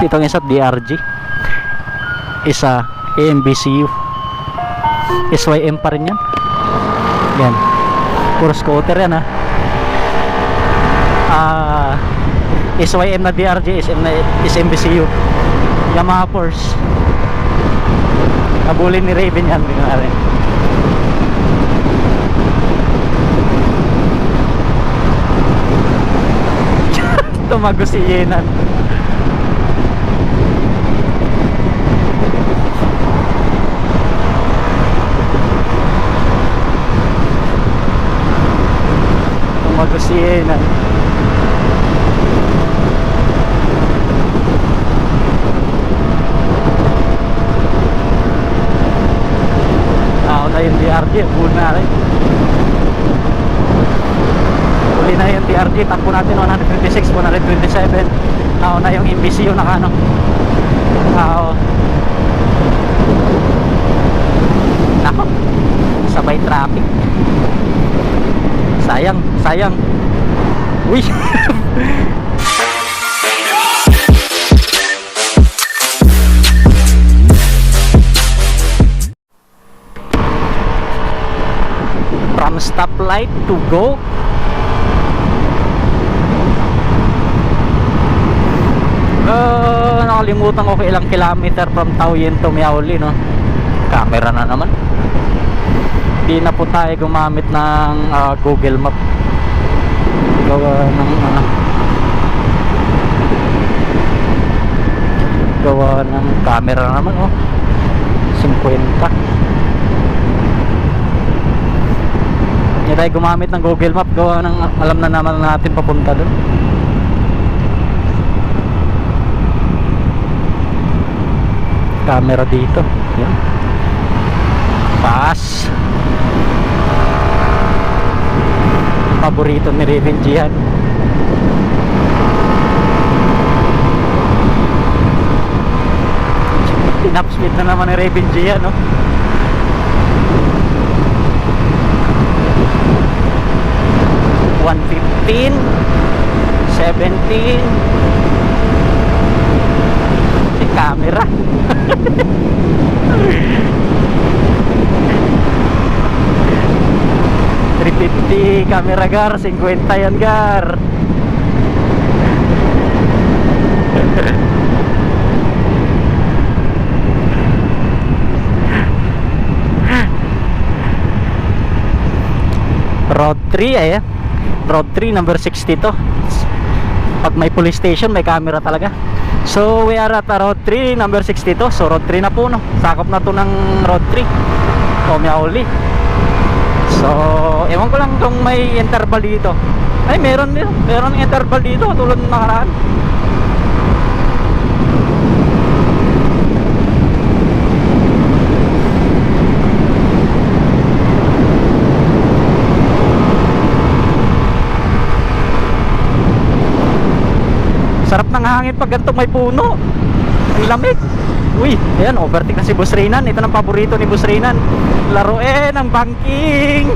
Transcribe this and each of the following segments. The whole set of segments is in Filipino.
Itong isa DRG, isa AMBCU, SYM pa rin yan. Yan, puro scooter yan ha. SYM na DRG, SM na SMBCU, Yamaha Force. Kabulin ni Raven yan. Tumago si Yenan. Tumago si Yenan. Yung DRG, full na rin. Uli na yung DRG, takbo natin 126, 127. Na yung MBCU naka ano. Nako, sabay traffic. Sayang. Uy. From stoplight to go. Nakalimutan ko ilang kilometer from Taoyuan to Miaoli, no? Camera na naman. Di na po tayo gumamit ng Google Map. Gawa ng camera na naman, oh. 50. Hindi tayo gumamit ng Google Map, gawa ng alam na naman natin papunta doon. Camera dito. Yan. Pass. Paborito ni Raven Gian. Tinap speed na naman ni Raven Gian, no? $115, $17. Si camera. $350 camera gar, 50 yan gar. Road 3 ayan. Road 3 number 62. Pag may police station may camera talaga. So we are at Road 3 number 62. So Road 3 na po, no? Sakop na to ng Road 3 o Miaoli. So ewan ko lang kung may interval dito. Ay meron interval dito tulad ng nakaraan. Sarap ng hangin pag ganito may puno. Ang lamig. Uy, ayan, overtake na si Boss Reynan. Ito ng paborito ni Boss Reynan. Laruin ang banking.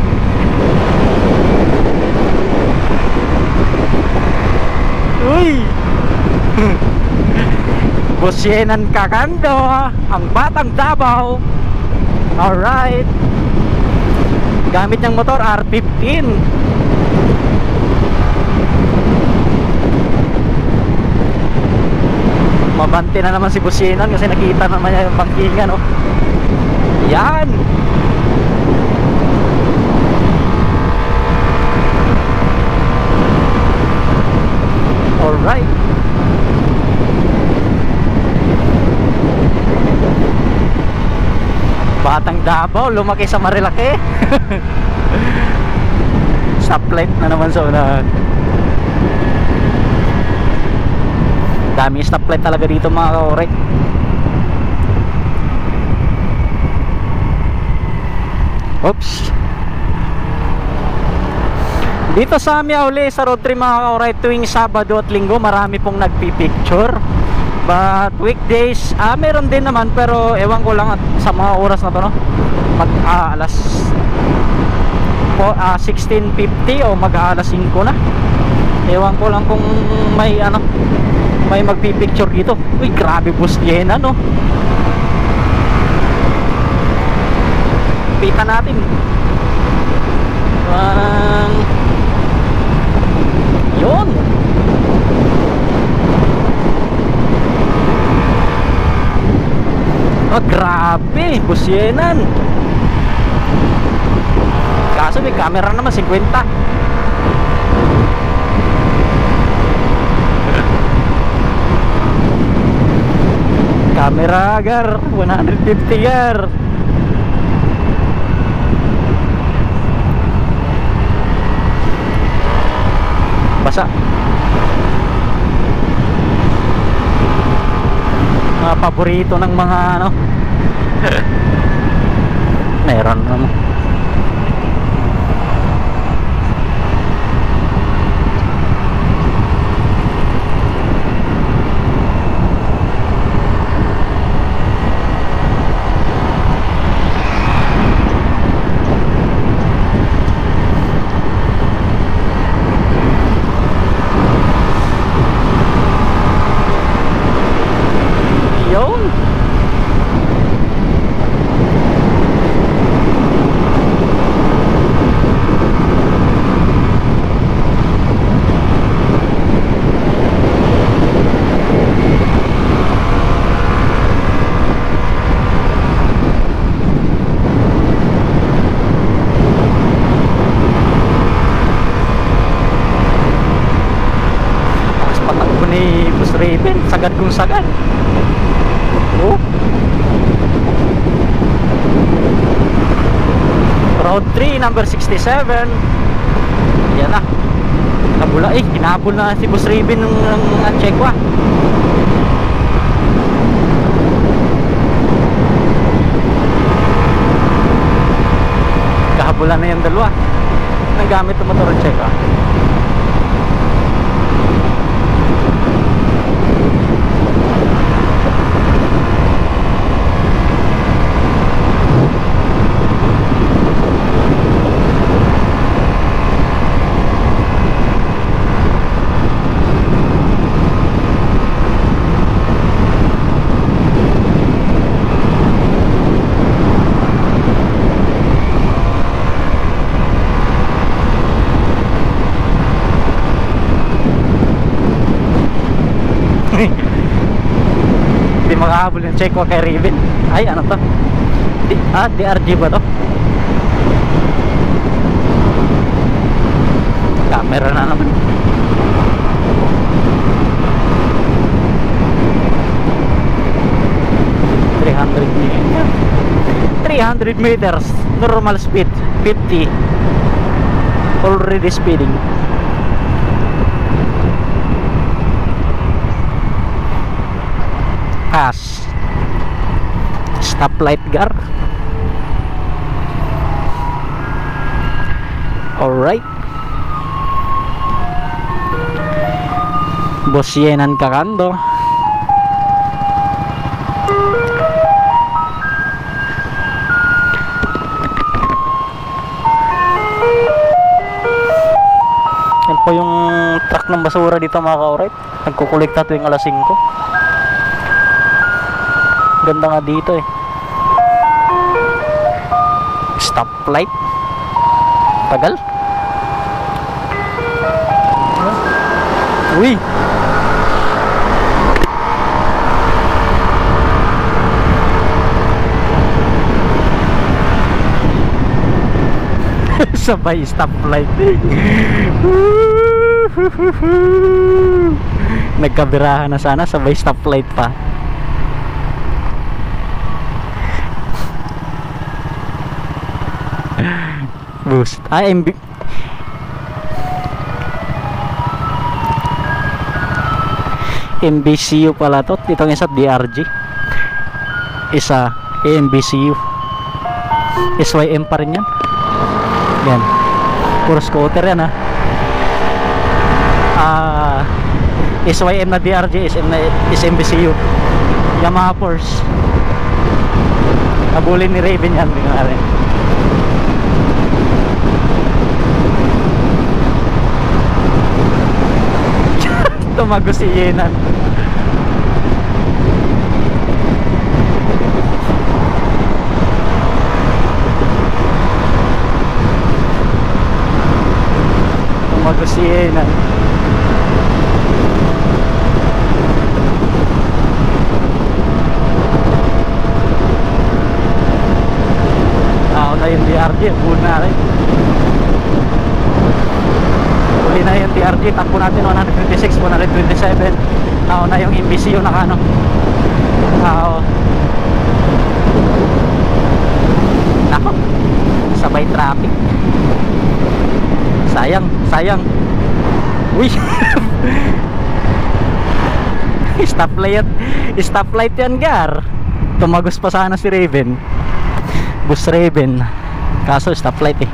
Uy. Boss Yenan Kakando, ang Batang Davao. Alright. Gamit niyang motor R15. Mabante na naman si Boss Yenan kasi nakita naman niya yung bangkingan, oh. Yan. Alright. Batang Davao, lumaki sa Marilaki. Stoplight na naman sa unahan. Daming stoplight talaga dito mga kaorek. Oops. Dito sa Miaoli sa Road 3 mga kaorek, tuwing Sabado at Linggo marami pong nagpipicture. But weekdays, meron din naman, pero ewan ko lang at sa mga oras na to, no? Alas 16:50 o mag-aalas 5 na. Ewan ko lang kung may may magpipicture dito. Uy, grabe boss Yena, no? Pita natin. Yun. Oh, grabe, busyenan. Kaso may camera naman 50. Camera gar 150 gar. Basa. Mga paborito ng mga ano. Meron naman. Yun. Tapos patakbo ni Boss Raven, sagad kung sagad. Oh. Road 3 number 67. Yan na. Kabula hinabol na si Boss Raven ng Anchekwa. Kahabulan na yung dalawa. Nang gamit ng motor Anchekwa. Hindi makahabol yung check kay Raven. Ay, ano to? DRG ba to? Camera na naman. $300 meters. Normal speed 50. Already speeding. Pass. Stoplight gar. Alright. Boss Yenan Kakando. Yan po yung truck ng basura dito mga ka-alright. Nagkukulikta tuwing alas 5. Ganda nga dito eh. Stoplight. Tagal. Uy. Sabay stoplight. Nagkabirahan na sana, sabay stoplight pa. Boost. MBCU pala to. Itong isa DRG. Isa MBCU. SYM pa rin yan. Yan. Puro scooter yan ha. SYM na DRG, SMBCU. Yamaha Force. Nabulin ni Raven yan. Tumago si Yenan. LPG, takbo natin 126, 127. Nauna yung MBCU nakano. Nako, sabay traffic. Sayang, sayang. Uy. Stoplight yan, Gar. Tumagos pa sana si Raven, Bus Raven, kaso stoplight eh.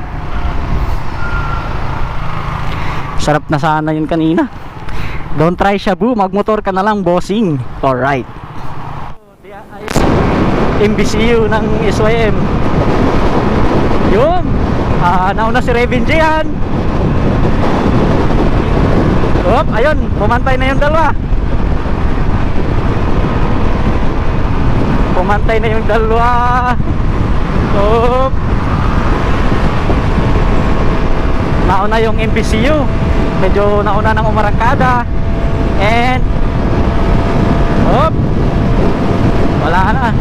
Sarap na sana yun kanina. Don't try Shabu, magmotor ka na lang, bossing. Alright. MBCU ng SYM. Yun. Nauna si Raven Jihan. Ayun, pumantay na yung dalawa. Pumantay na yung dalawa. Nauna yung MBCU. Medyo nauna ng umarangkada. And wala na.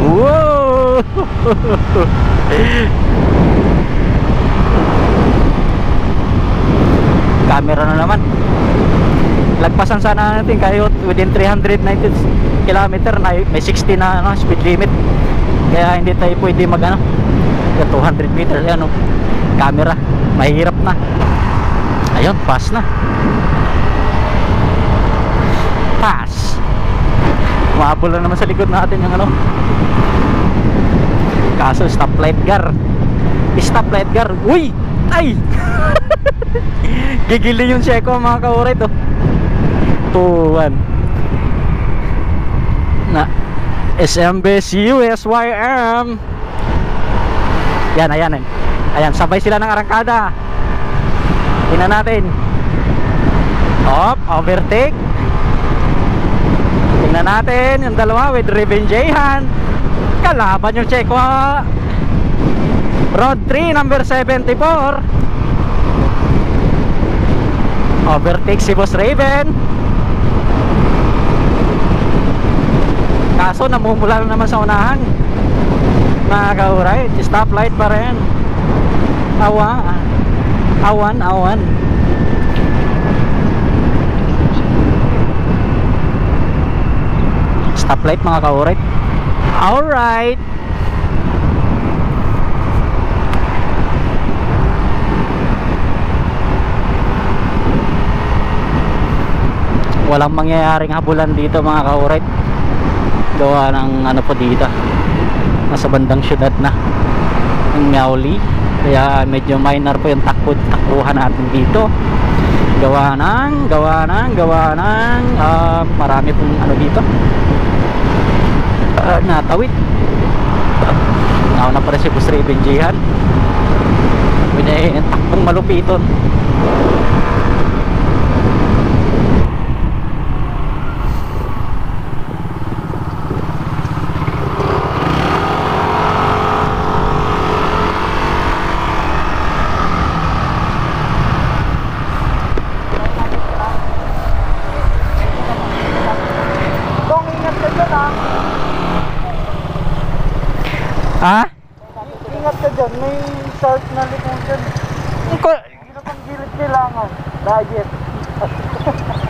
Wow. Camera na naman. Lagpasan sana natin kayo within 390 km na may 60 na speed limit. Kaya hindi tayo pwede mag 200 meters camera. Mahirap na. Ayun, pass na. Pass. Umabol na naman sa likod natin yung kaso stoplight, Gar. Stoplight, Gar. Uy! Ay! Gigili yung Checo mga kaurit 2-1 na SMBCU SYM. Ayan, sabay sila ng arangkada. Tingnan natin. Overtake. Tingnan natin yung dalawa with Raven Jihan. Kalaban yung Checo. Road 3 number 74. Overtake si Boss Raven. Kaso namumula na naman sa unahan. Nakaka-right. Stoplight pa rin. Awan. Stoplight mga ka-right. Alright. Walang mangyayaring habulan dito mga ka-right. Gawa ng po dito, nasa bandang syudad na ng Miauli. Kaya medyo minor po yung takbuhan natin dito. Gawa ng marami pong dito natawid. Nauna pa rin si Bus Raven Jihan. May takbong malupiton. Ingat ka dyan, may sharp na likong dyan. Gilid ang gilid kailangan. Diet.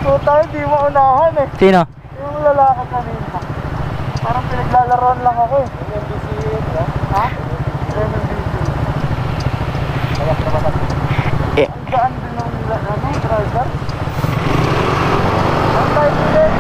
So tayo di maunahan eh. Sino? Yung lalaki kanina. Parang pinaglalaroan lang ako eh. Yung MBC ha? Yung MBC. Ang daan din ng driver. Ang tayo din.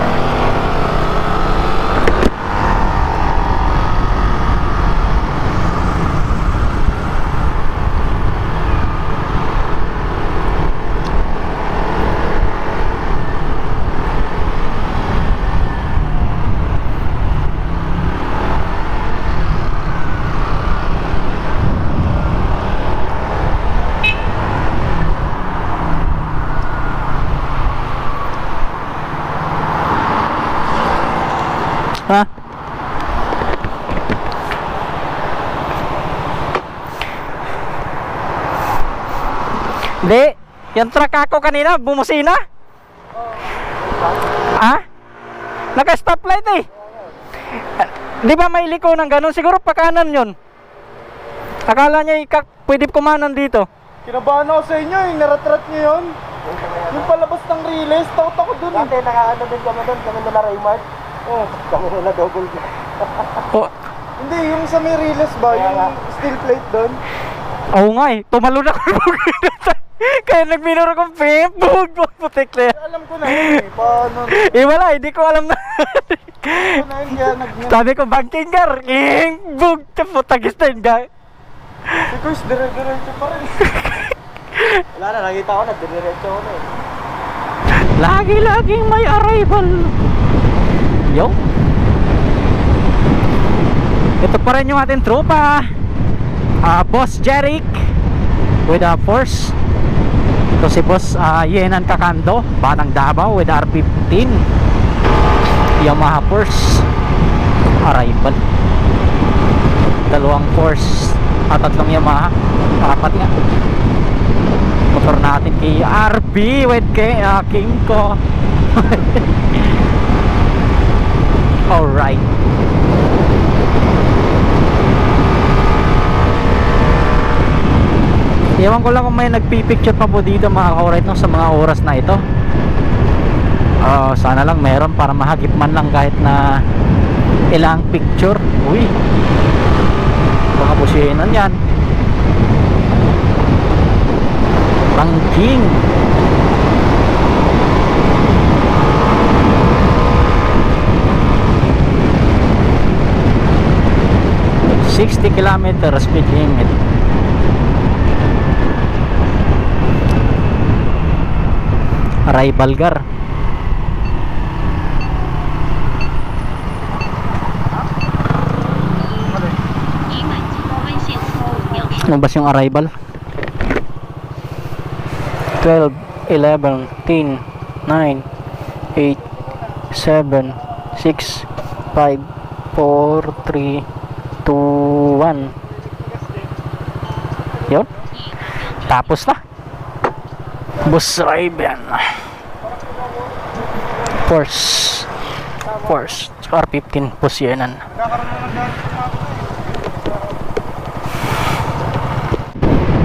Ha? Hindi. Yung truck ako kanina, bumusina. Ha? Naka-stoplight eh. Di ba may liko ng ganun? Siguro pa kanan yun. Akala niya pwede kumanan dito. Kinabahan ako sa inyo eh, naratrat nyo yun. Yung palabas ng Riles, takot ako dun. Dati nakaano din kami dun, kami na Raymart. Oh, kami na double. Oh, Hindi, yung sa may Riles ba, yung steel plate dun. oo nga eh. Tumalon ako. Kaya nagminuro kong bug. Putik na yan. Alam ko na yun eh, paano Eh wala, hindi ko alam na. ko na yun, kaya Sabi ko, banking car. Bug. Putagis na yun, guy. Si Chris, dire-diretso pa rin. Wala na, nakita ko na, dire-diretso ko na eh. Lagi-laging may arrival. Yo. Ito pa rin yung ating tropa. Boss Jeric with a Force. Ito si Boss Yenan Kakando, Batang Davao with R15 Yamaha Force arrival. Dalawang Force at tatlong Yamaha. Apat nga. Motor natin kay RB with kay King ko. Alright. Ewan ko lang kung may nagpipicture pa po dito mga ka-alright no, sa mga oras na ito. Sana lang meron para mahagip man lang kahit na ilang picture. Uy, baka busihinan yan. Ranking 60 km speed limit. Arrival gar. Lumabas yung arrival. 12, 11, 10, 9, 8, 7, 6, 5, 4, 3, 2, 1. Yun. Tapos na. Bus drive yan. Force R15 Pusyenan.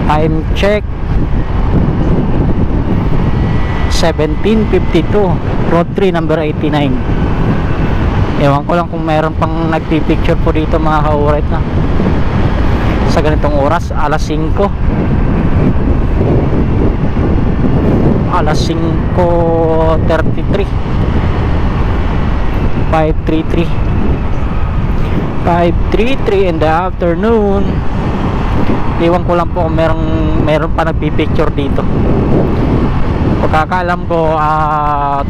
Time check 17:52. Road 3 number 89. Ewan ko lang kung meron pang nagpipicture po dito mga ka-alright na sa ganitong oras, alas 5 alas 5:33 5:33 in the afternoon. Iwan ko lang po kung meron pa nagpipicture dito. Pagkakaalam ko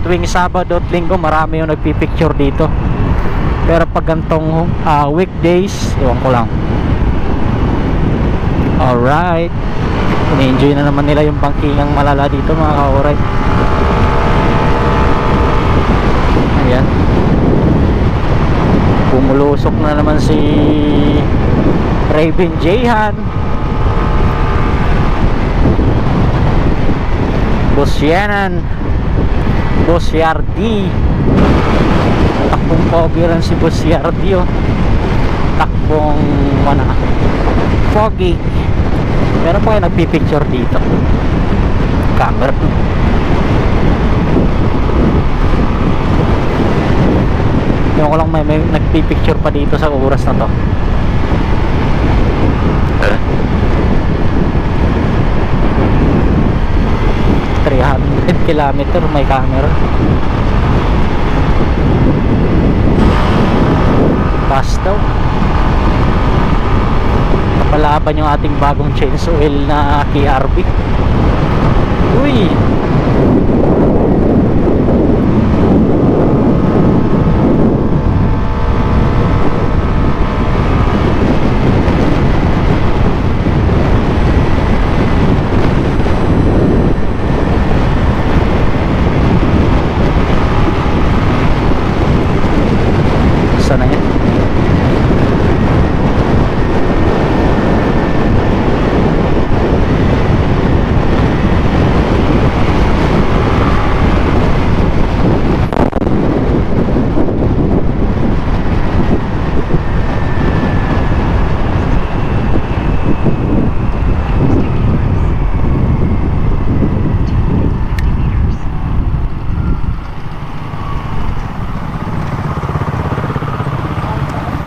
tuwing Sabado at Linggo marami yung nagpipicture dito, pero pag gantong weekdays iwan ko lang. Alright, ini-enjoy na naman nila yung bangkingang malala dito mga ka-alright. Ayan, pumulusok na naman si Raven Jehan. Boss Yenan, Boss Yardi. Takbong pogi rin si Boss Yardi oh. Takbong pogi. Meron pa kayo nagpipicture dito. Camera. Yung ko lang may nagpipicture pa dito sa oras na to. 300 kilometer may camera. Pass daw. Napalaban yung ating bagong chainsaw oil na KRB.